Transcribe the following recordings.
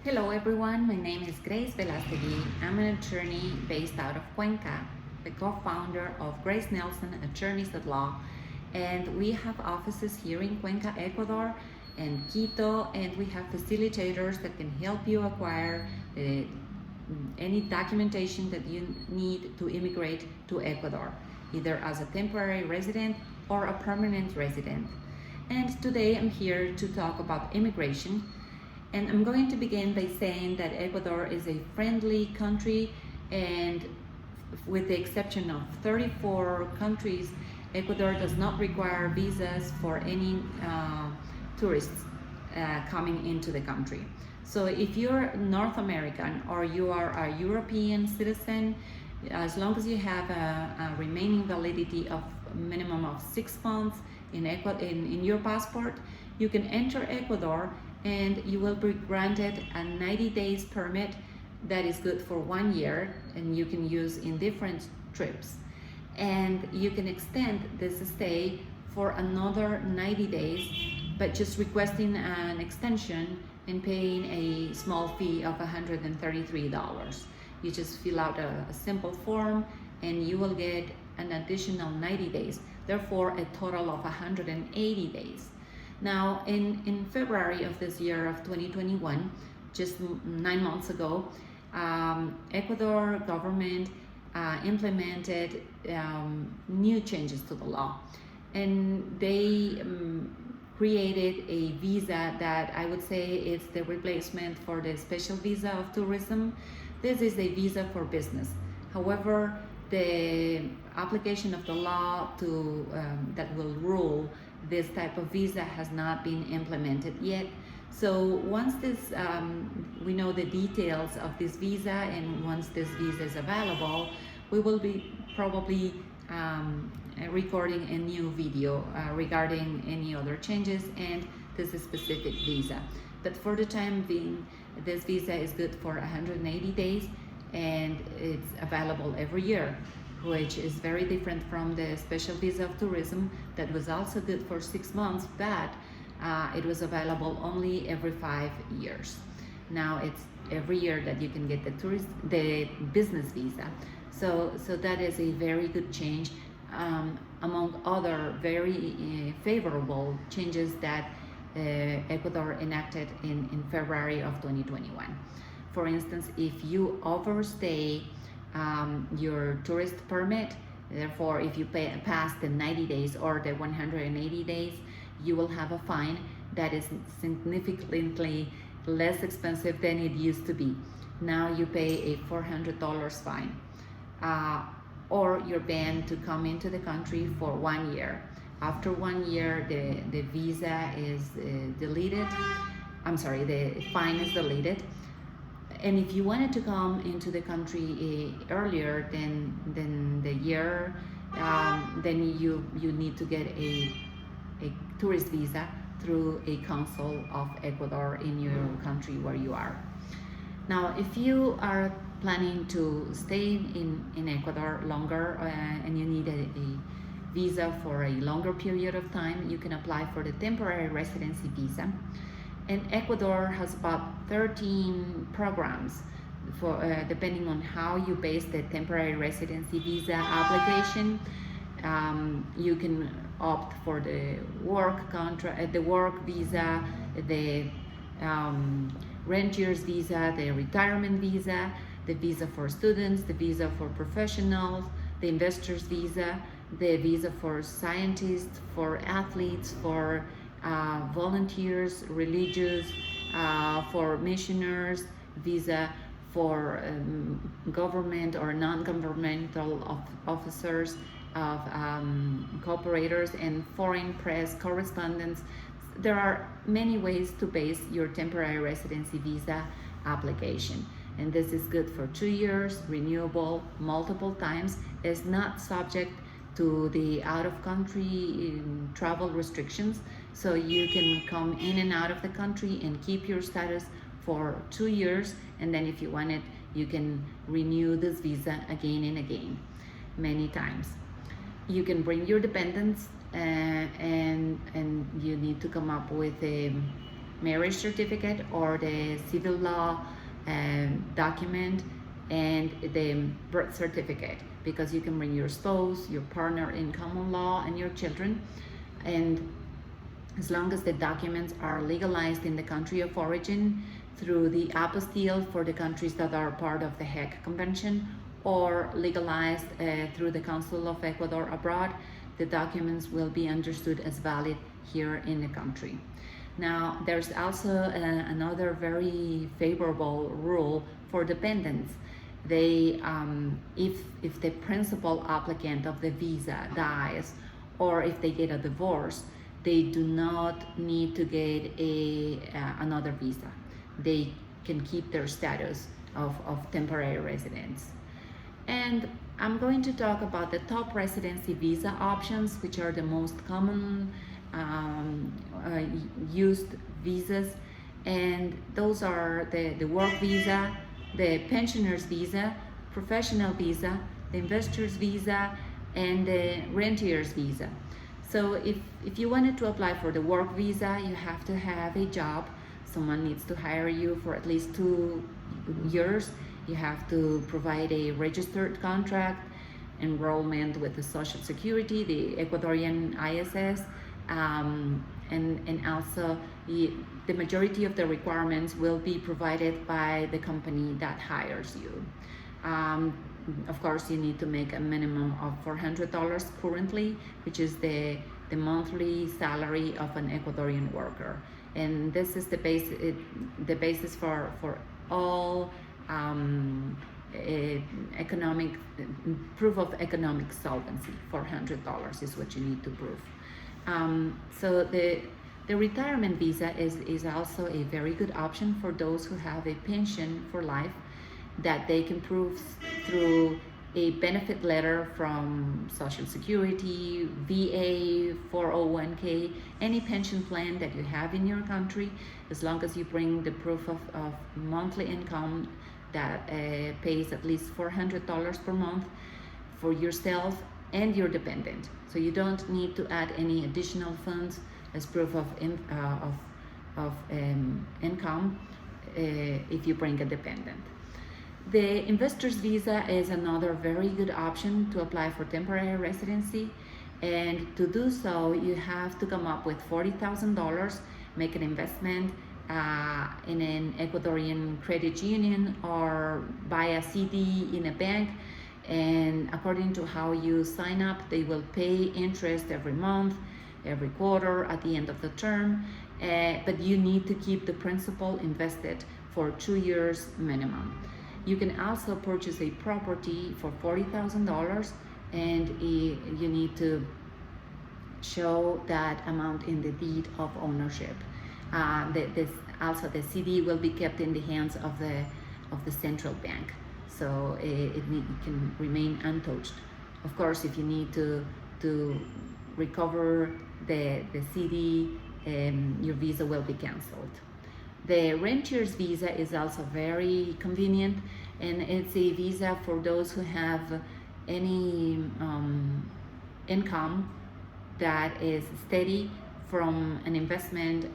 Hello everyone, my name is Grace Velastegui. I'm an attorney based out of Cuenca, the co-founder of Grace Nelson Attorneys at Law, and we have offices here in Cuenca, Ecuador and Quito, and we have facilitators that can help you acquire any documentation that you need to immigrate to Ecuador, either as a temporary resident or a permanent resident. And today I'm here to talk about immigration. And I'm going to begin by saying that Ecuador is a friendly country, and with the exception of 34 countries, Ecuador does not require visas for any tourists coming into the country. So if you're North American or you are a European citizen, as long as you have a remaining validity of a minimum of 6 months in your passport, you can enter Ecuador and you will be granted a 90 days permit that is good for 1 year, and you can use in different trips. And you can extend this stay for another 90 days, but just requesting an extension and paying a small fee of $133. You just fill out a simple form and you will get an additional 90 days, therefore a total of 180 days. Now, in February of this year of 2021, just 9 months ago, Ecuador government implemented new changes to the law, and they created a visa that I would say is the replacement for the special visa of tourism. This is a visa for business. However, the application of the law that will rule this type of visa has not been implemented yet. So once we know the details of this visa, and once this visa is available, we will be probably recording a new video regarding any other changes and this specific visa. But for the time being, this visa is good for 180 days and it's available every year, which is very different from the special visa of tourism that was also good for 6 months, but it was available only every 5 years. Now it's every year that you can get the business visa. So that is a very good change, among other very favorable changes that Ecuador enacted in February of 2021. For instance, if you overstay your tourist permit, therefore if you pass the 90 days or the 180 days, you will have a fine that is significantly less expensive than it used to be. Now you pay a $400 fine, or you're banned to come into the country for 1 year. After 1 year, the visa is deleted. I'm sorry, the fine is deleted. And if you wanted to come into the country earlier than the year, then you need to get a tourist visa through a consul of Ecuador in your country where you are. Now, if you are planning to stay in Ecuador longer and you need a visa for a longer period of time, you can apply for the temporary residency visa. And Ecuador has about 13 programs for depending on how you base the temporary residency visa application. You can opt for the work contract, the work visa, the rentier's visa, the retirement visa, the visa for students, the visa for professionals, the investor's visa, the visa for scientists, for athletes, for volunteers, religious, for missioners, visa for government or non-governmental officers, of cooperators, and foreign press correspondents. There are many ways to base your temporary residency visa application, and this is good for 2 years, renewable multiple times, is not subject to the out-of-country travel restrictions, so you can come in and out of the country and keep your status for 2 years, and then if you want it, you can renew this visa again and again, many times. You can bring your dependents, and you need to come up with marriage certificate or the civil law document and the birth certificate, because you can bring your spouse, your partner in common law, and your children. And as long as the documents are legalized in the country of origin through the apostille for the countries that are part of the Hague Convention, or legalized through the Council of Ecuador abroad, the documents will be understood as valid here in the country. Now, there's also another very favorable rule for dependents. They, if the principal applicant of the visa dies, or if they get a divorce, they do not need to get another visa. They can keep their status of temporary residence. And I'm going to talk about the top residency visa options, which are the most common used visas. And those are the work visa, the pensioner's visa, professional visa, the investor's visa, and the rentier's visa. So if you wanted to apply for the work visa, you have to have a job. Someone needs to hire you for at least 2 years. You have to provide a registered contract, enrollment with the Social Security, the Ecuadorian ISS, and also the majority of the requirements will be provided by the company that hires you. Of course, you need to make a minimum of $400 currently, which is the monthly salary of an Ecuadorian worker. And this is the basis for all economic proof of economic solvency. $400 is what you need to prove. So the retirement visa is also a very good option for those who have a pension for life that they can prove through a benefit letter from Social Security, VA, 401k, any pension plan that you have in your country, as long as you bring the proof of monthly income that pays at least $400 per month for yourself and your dependent. So you don't need to add any additional funds as proof of income if you bring a dependent. The investor's visa is another very good option to apply for temporary residency, and to do so you have to come up with $40,000, make an investment in an Ecuadorian credit union or buy a CD in a bank, and according to how you sign up, they will pay interest every month, every quarter at the end of the term, but you need to keep the principal invested for 2 years minimum. You can also purchase a property for $40,000, and you need to show that amount in the deed of ownership. Also the CD will be kept in the hands of the central bank, so it can remain untouched. Of course, if you need to recover the CD, your visa will be canceled. The rentier's visa is also very convenient, and it's a visa for those who have any income that is steady from an investment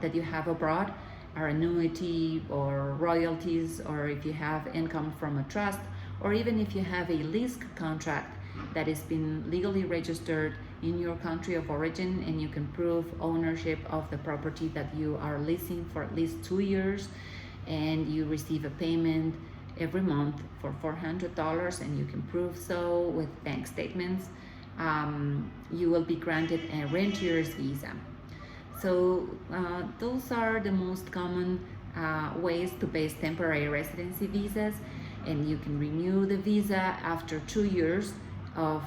that you have abroad, or annuity or royalties, or if you have income from a trust, or even if you have a lease contract that has been legally registered in your country of origin, and you can prove ownership of the property that you are leasing for at least 2 years, and you receive a payment every month for $400, and you can prove so with bank statements, you will be granted a rentier's visa. So those are the most common ways to base temporary residency visas, and you can renew the visa after 2 years of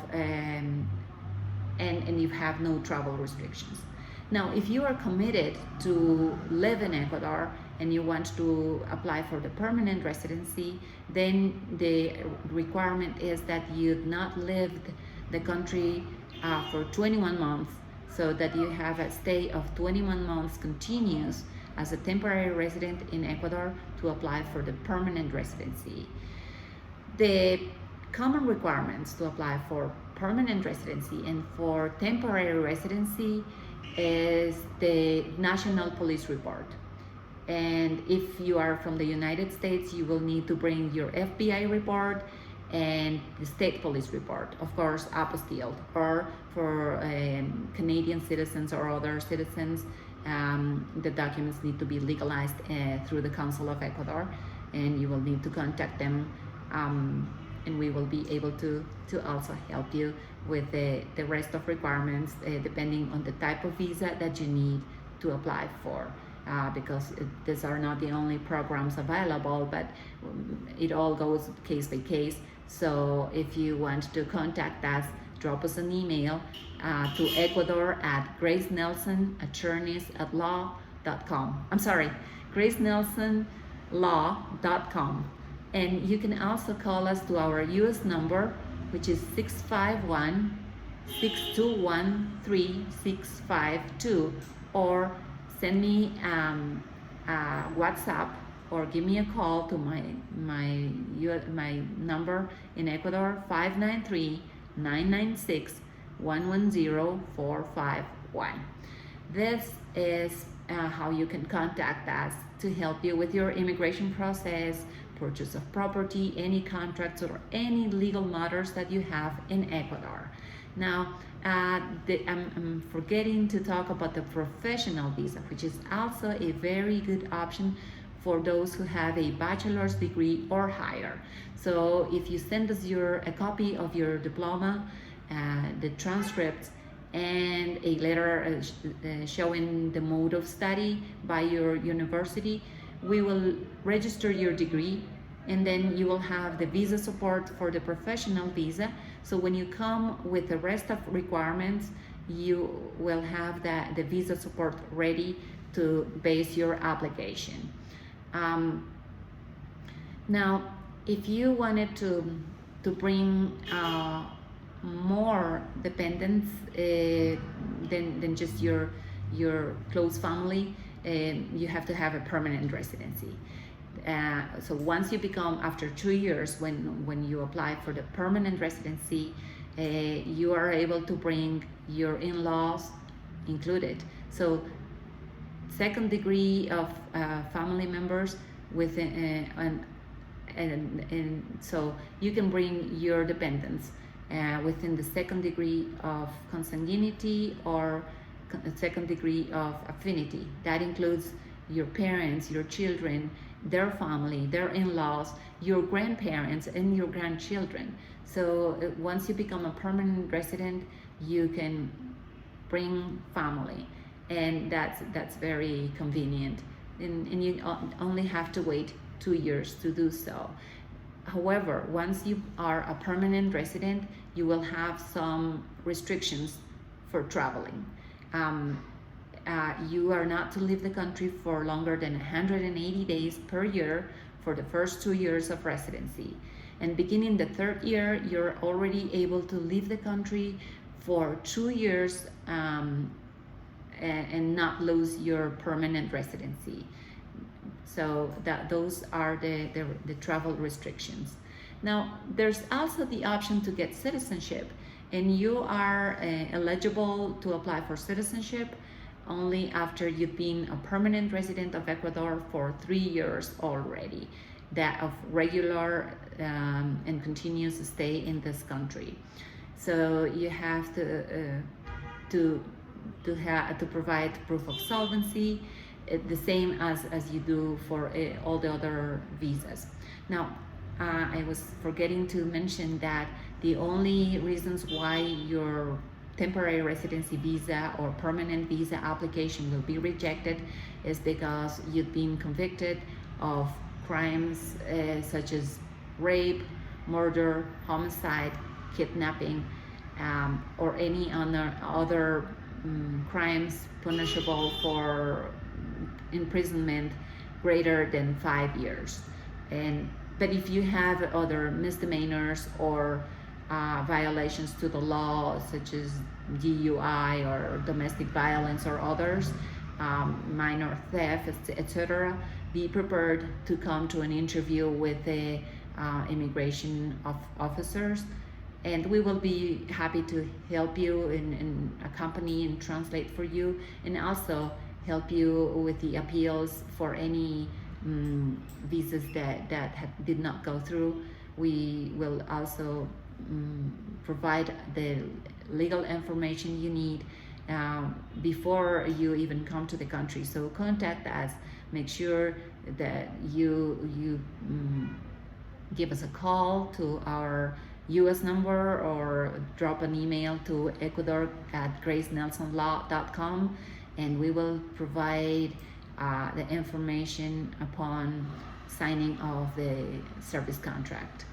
and you have no travel restrictions. Now, if you are committed to live in Ecuador and you want to apply for the permanent residency, then the requirement is that you've not lived the country for 21 months, so that you have a stay of 21 months continuous as a temporary resident in Ecuador to apply for the permanent residency. The common requirements to apply for permanent residency and for temporary residency is the National Police Report. And if you are from the United States, you will need to bring your FBI report and the state police report, of course, apostilled. Or for Canadian citizens or other citizens, the documents need to be legalized through the Council of Ecuador, and you will need to contact them, and we will be able to also help you with the rest of requirements depending on the type of visa that you need to apply for. Because these are not the only programs available, but it all goes case by case. So if you want to contact us, drop us an email to ecuador@gracenelsonattorneys@law.com. I'm sorry, gracenelsonlaw.com. And you can also call us to our US number, which is 651-621-3652, or send me WhatsApp or give me a call to my number in Ecuador, 593-996-110451. This is how you can contact us to help you with your immigration process, purchase of property, any contracts, or any legal matters that you have in Ecuador. Now, I'm forgetting to talk about the professional visa, which is also a very good option for those who have a bachelor's degree or higher. So if you send us a copy of your diploma, the transcripts, and a letter showing the mode of study by your university, we will register your degree, and then you will have the visa support for the professional visa. So when you come with the rest of requirements, you will have the visa support ready to base your application. Now, if you wanted to bring more dependents than just your close family, you have to have a permanent residency. So once you become, after 2 years, when you apply for the permanent residency, you are able to bring your in-laws included. So second degree of family members within, and so you can bring your dependents within the second degree of consanguinity or second degree of affinity. That includes your parents, your children, their family, their in-laws, your grandparents, and your grandchildren. So once you become a permanent resident, you can bring family, and that's very convenient. And you only have to wait 2 years to do so. However, once you are a permanent resident, you will have some restrictions for traveling. You are not to leave the country for longer than 180 days per year for the first 2 years of residency. And beginning the third year, you're already able to leave the country for 2 years and not lose your permanent residency. So those are the travel restrictions. Now, there's also the option to get citizenship, and you are eligible to apply for citizenship only after you've been a permanent resident of Ecuador for 3 years already, that of regular and continuous stay in this country. So you have to provide proof of solvency, the same as you do for all the other visas. Now, I was forgetting to mention that the only reasons why your temporary residency visa or permanent visa application will be rejected is because you've been convicted of crimes such as rape, murder, homicide, kidnapping, or any other crimes punishable for imprisonment greater than 5 years. But if you have other misdemeanors or violations to the law, such as DUI or domestic violence or others, minor theft, etc., be prepared to come to an interview with the immigration officers and we will be happy to help you and accompany and translate for you, and also help you with the appeals for any visas that did not go through. We will also provide the legal information you need before you even come to the country. So contact us. Make sure that you give us a call to our US number, or drop an email to ecuador@gracenelsonlaw.com, and we will provide the information upon signing of the service contract.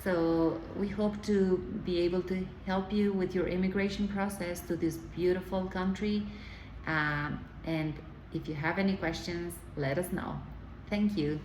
So we hope to be able to help you with your immigration process to this beautiful country. And if you have any questions, let us know. Thank you.